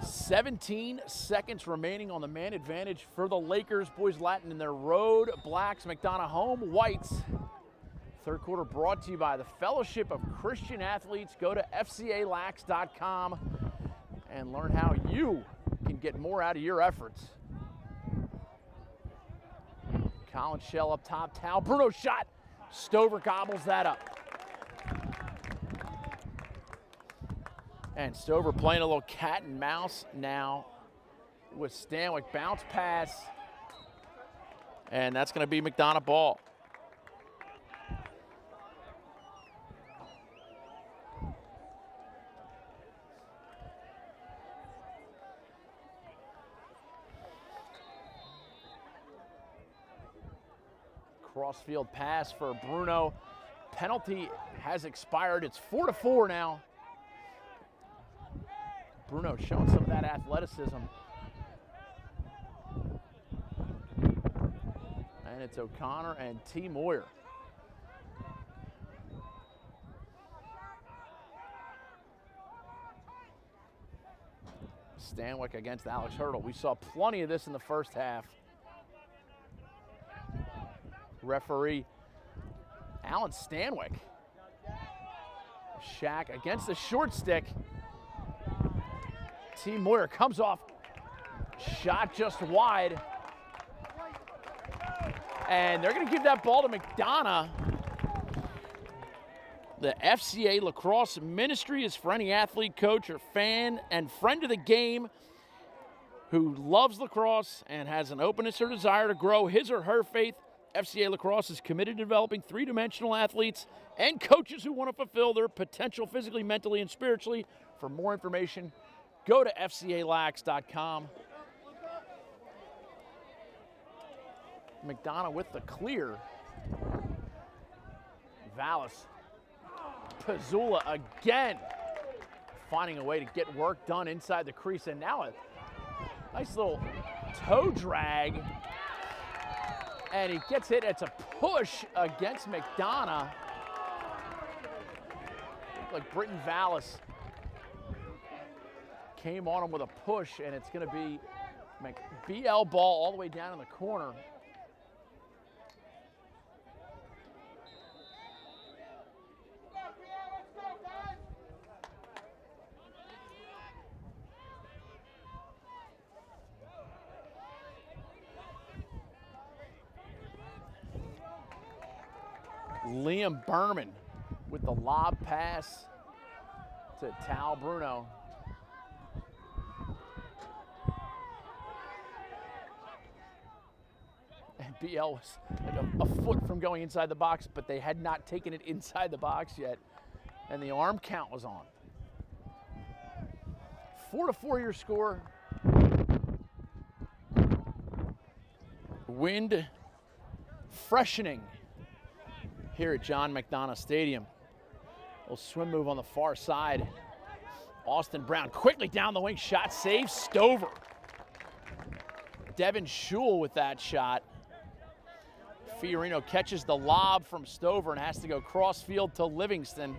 17 seconds remaining on the man advantage for the Lakers. Boys Latin in their road blacks, McDonogh home whites. Third quarter brought to you by the Fellowship of Christian Athletes. Go to FCALax.com and learn how you can get more out of your efforts. Colin Shell up top, Tal Bruno shot. Stover gobbles that up. And Stover playing a little cat and mouse now with Stanwyck. Bounce pass. And that's going to be McDonogh ball. Crossfield pass for Bruno. Penalty has expired. It's 4-4 now. Bruno showing some of that athleticism. And it's O'Connor and T. Moyer. Stanwyck against Alex Hurdle. We saw plenty of this in the first half. Referee Alan Stanwyck. Shack against the short stick. T. Moyer comes off. Shot just wide. And they're going to give that ball to McDonogh. The FCA Lacrosse Ministry is for any athlete, coach, or fan and friend of the game who loves lacrosse and has an openness or desire to grow his or her faith. FCA Lacrosse is committed to developing three-dimensional athletes and coaches who want to fulfill their potential physically, mentally, and spiritually. For more information, go to FCALax.com. McDonogh with the clear. Vallis. Pizzula again. Finding a way to get work done inside the crease. And now a nice little toe drag. And he gets hit. It's a push against McDonogh. Looked like Britton Vallis came on him with a push, and it's going to be BL ball all the way down in the corner. Liam Berman with the lob pass to Tal Bruno. And BL was like a foot from going inside the box, but they had not taken it inside the box yet. And the arm count was on. 4-4 your score. Wind freshening here at John McDonogh Stadium. Little swim move on the far side. Austin Brown quickly down the wing, shot saved. Stover. Devin Schul with that shot. Fiorino catches the lob from Stover and has to go crossfield to Livingston.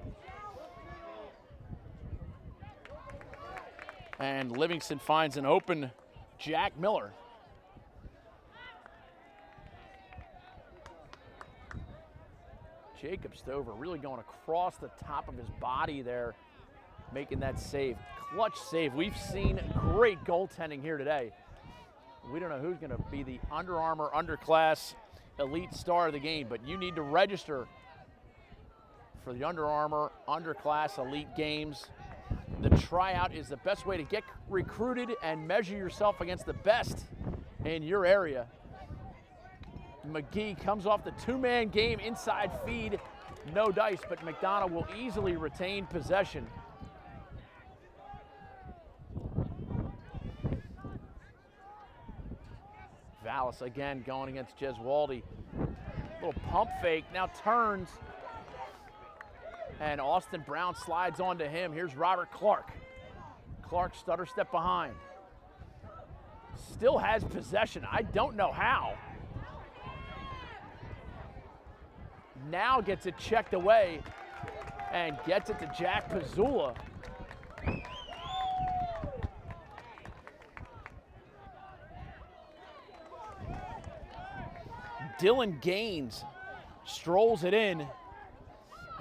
And Livingston finds an open Jack Miller. Jacob Stover really going across the top of his body there, making that save. Clutch save. We've seen great goaltending here today. We don't know who's going to be the Under Armour Underclass Elite Star of the game, but you need to register for the Under Armour Underclass Elite Games. The tryout is the best way to get recruited and measure yourself against the best in your area. McGee comes off the two-man game, inside feed, no dice, but McDonogh will easily retain possession. Vallis again going against Gesualdi. Little pump fake, now turns. And Austin Brown slides onto him. Here's Robert Clark. Clark stutter step behind. Still has possession. I don't know how. Now gets it checked away and gets it to Jack Pizzula. Dylan Gaines strolls it in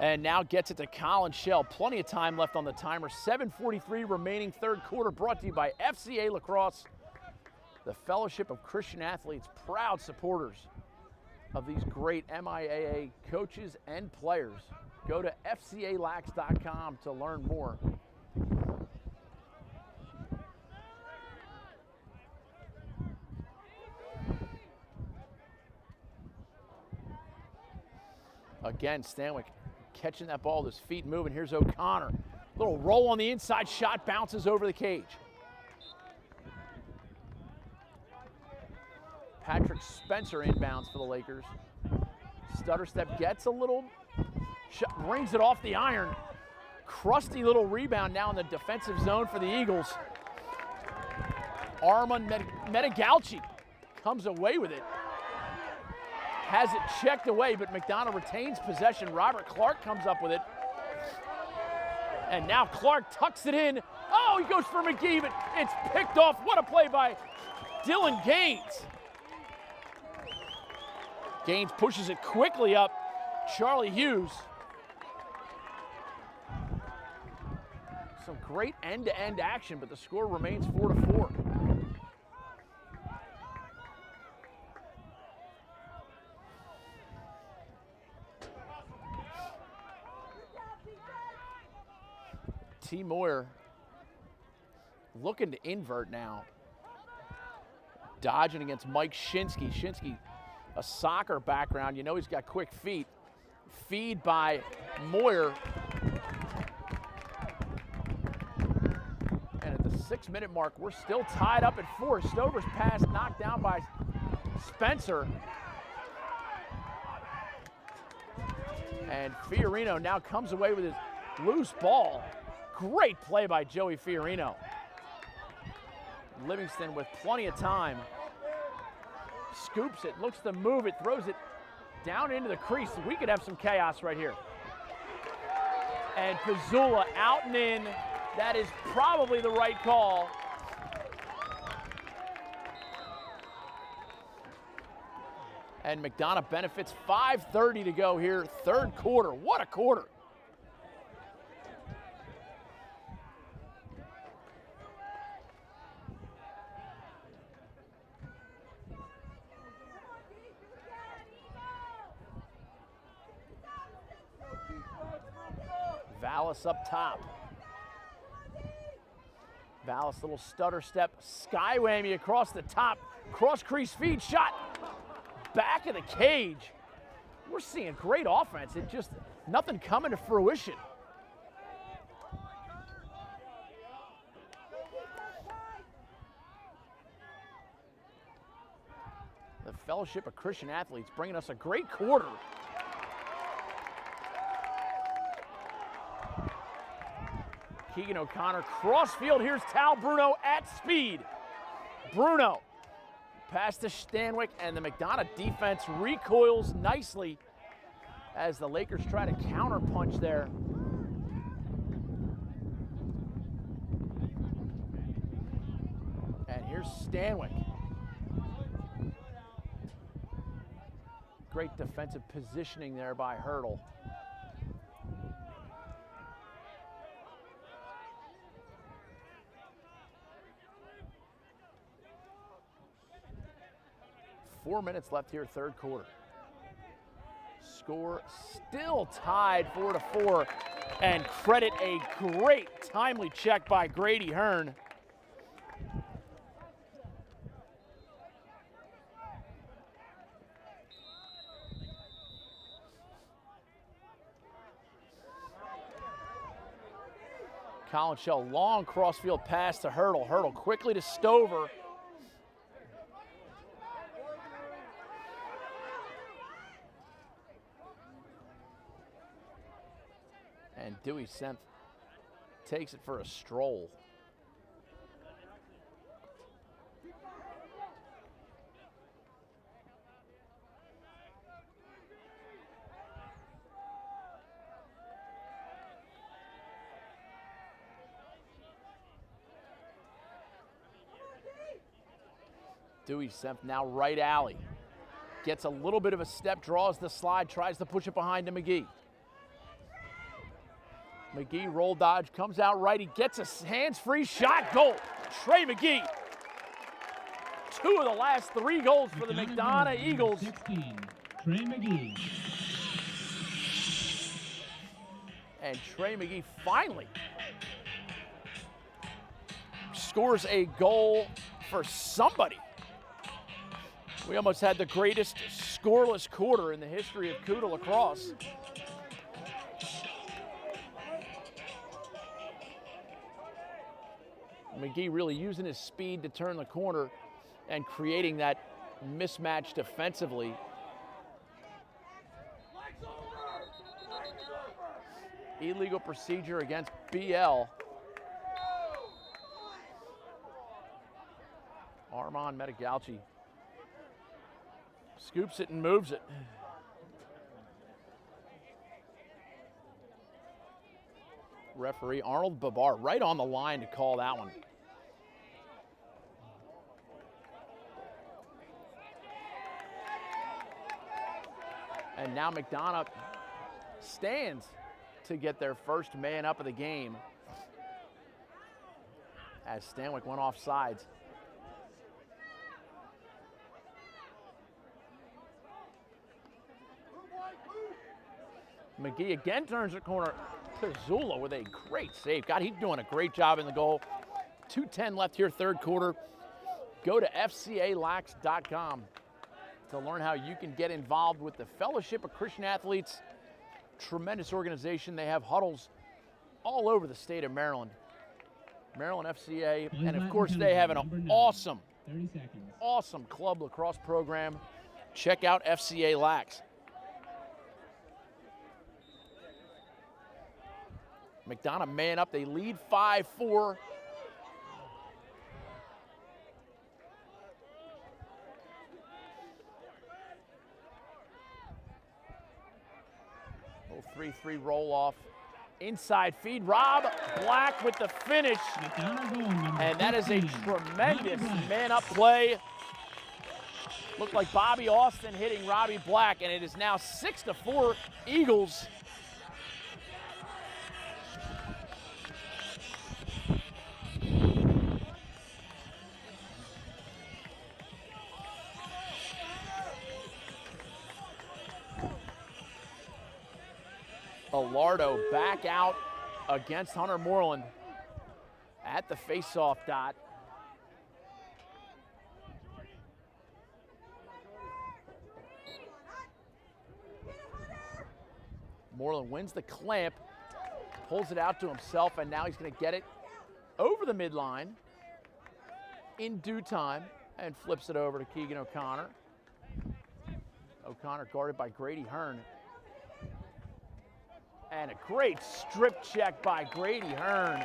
and now gets it to Colin Shell. Plenty of time left on the timer. 7:43 remaining third quarter, brought to you by FCA Lacrosse, the Fellowship of Christian Athletes, proud supporters of these great MIAA coaches and players. Go to FCALax.com to learn more. Again, Stanwyck catching that ball with his feet moving. Here's O'Connor. Little roll on the inside, shot bounces over the cage. Patrick Spencer inbounds for the Lakers. Stutter step gets a little, brings it off the iron. Crusty little rebound now in the defensive zone for the Eagles. Armand Medegalchi comes away with it. Has it checked away, but McDonogh retains possession. Robert Clark comes up with it. And now Clark tucks it in. Oh, he goes for McGee, but it's picked off. What a play by Dylan Gaines. Gaines pushes it quickly up. Charlie Hughes. Some great end-to-end action, but the score remains 4-4. T. Moyer looking to invert now. Dodging against Mike Shinsky. Shinsky, a soccer background. You know he's got quick feet. Feed by Moyer. And at the 6-minute mark, we're still tied up at 4. Stover's pass knocked down by Spencer. And Fiorino now comes away with his loose ball. Great play by Joey Fiorino. Livingston with plenty of time. Scoops it, looks to move it, throws it down into the crease. We could have some chaos right here. And Pizzula out and in. That is probably the right call. And McDonogh benefits. 5:30 to go here, third quarter. What a quarter. Vallis up top. Vallis, little stutter step, sky whammy across the top, cross crease feed, shot, back of the cage. We're seeing great offense. It just, nothing coming to fruition. The Fellowship of Christian Athletes bringing us a great quarter. Keegan O'Connor, crossfield, here's Tal Bruno at speed. Bruno, pass to Stanwyck, and the McDonogh defense recoils nicely as the Lakers try to counterpunch there. And here's Stanwyck. Great defensive positioning there by Hurdle. Four minutes left here, third quarter. Score still tied 4-4, and credit a great timely check by Grady Hearn. Colin Shell, long crossfield pass to Hurdle. Hurdle quickly to Stover. And Dewey Senf takes it for a stroll. Dewey Senf now right alley. Gets a little bit of a step, draws the slide, tries to push it behind to McGee. McGee roll dodge, comes out right. He gets a hands-free shot, goal. Trey McGee. 2 of the last 3 goals for the McDonogh Eagles. 16, Trey McGee. And Trey McGee finally scores a goal for somebody. We almost had the greatest scoreless quarter in the history of Cuda Lacrosse. McGee really using his speed to turn the corner and creating that mismatch defensively. Illegal procedure against BL. Armand Metagalchi scoops it and moves it. Referee Arnold Babar right on the line to call that one. And now McDonogh stands to get their first man up of the game as Stanwyck went off sides. McGee again turns the corner. Pizzula with a great save. God, he's doing a great job in the goal. 2:10 left here, third quarter. Go to FCALax.com to learn how you can get involved with the Fellowship of Christian Athletes. Tremendous organization. They have huddles all over the state of Maryland. Maryland FCA, and of course they have an awesome club lacrosse program. Check out FCA Lax. McDonogh man up, they lead 5-4. Little 3-3 roll off. Inside feed, Rob Black with the finish. And that is a tremendous man-up play. Looked like Bobby Austin hitting Robbie Black, and it is now 6-4 Eagles. Alardo back out against Hunter Moreland at the face-off dot. Moreland wins the clamp, pulls it out to himself, and now he's going to get it over the midline in due time and flips it over to Keegan O'Connor. O'Connor guarded by Grady Hearn. And a great strip check by Grady Hearn.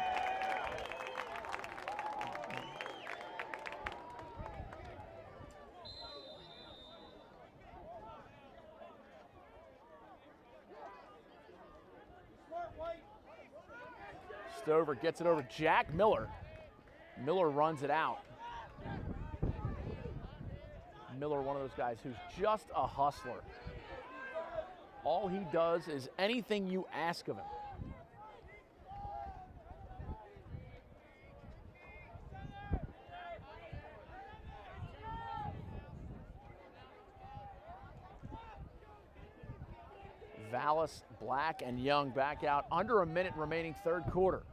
Stover gets it over Jack Miller. Miller runs it out. Miller, one of those guys who's just a hustler. All he does is anything you ask of him. Vallis, Black, and Young back out. Under a minute remaining, third quarter.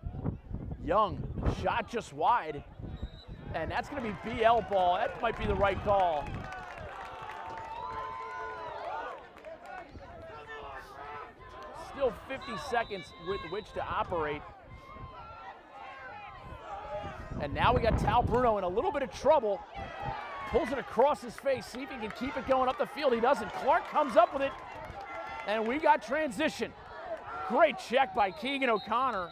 Young, shot just wide, and that's going to be BL ball. That might be the right call. Still 50 seconds with which to operate. And now we got Tal Bruno in a little bit of trouble. Pulls it across his face, see if he can keep it going up the field. He doesn't. Clark comes up with it, and we got transition. Great check by Keegan O'Connor.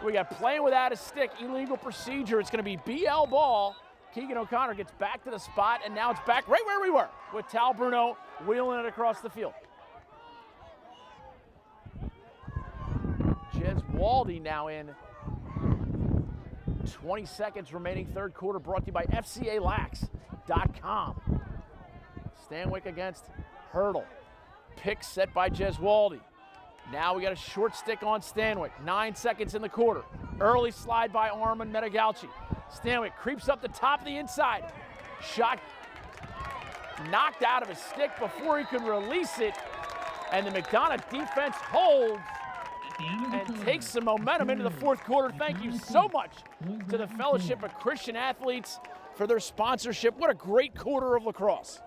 We got playing without a stick, illegal procedure. It's going to be BL ball. Keegan O'Connor gets back to the spot, and now it's back right where we were with Tal Bruno wheeling it across the field. Jez Waldy now in. 20 seconds remaining, third quarter, brought to you by FCALax.com. Stanwyck against Hurdle. Pick set by Gesualdi. Now we got a short stick on Stanwyck. 9 seconds in the quarter. Early slide by Armand Menegalci. Stanwyck creeps up the top of the inside. Shot knocked out of his stick before he could release it. And the McDonogh defense holds and takes some momentum into the fourth quarter. Thank you so much to the Fellowship of Christian Athletes for their sponsorship. What a great quarter of lacrosse.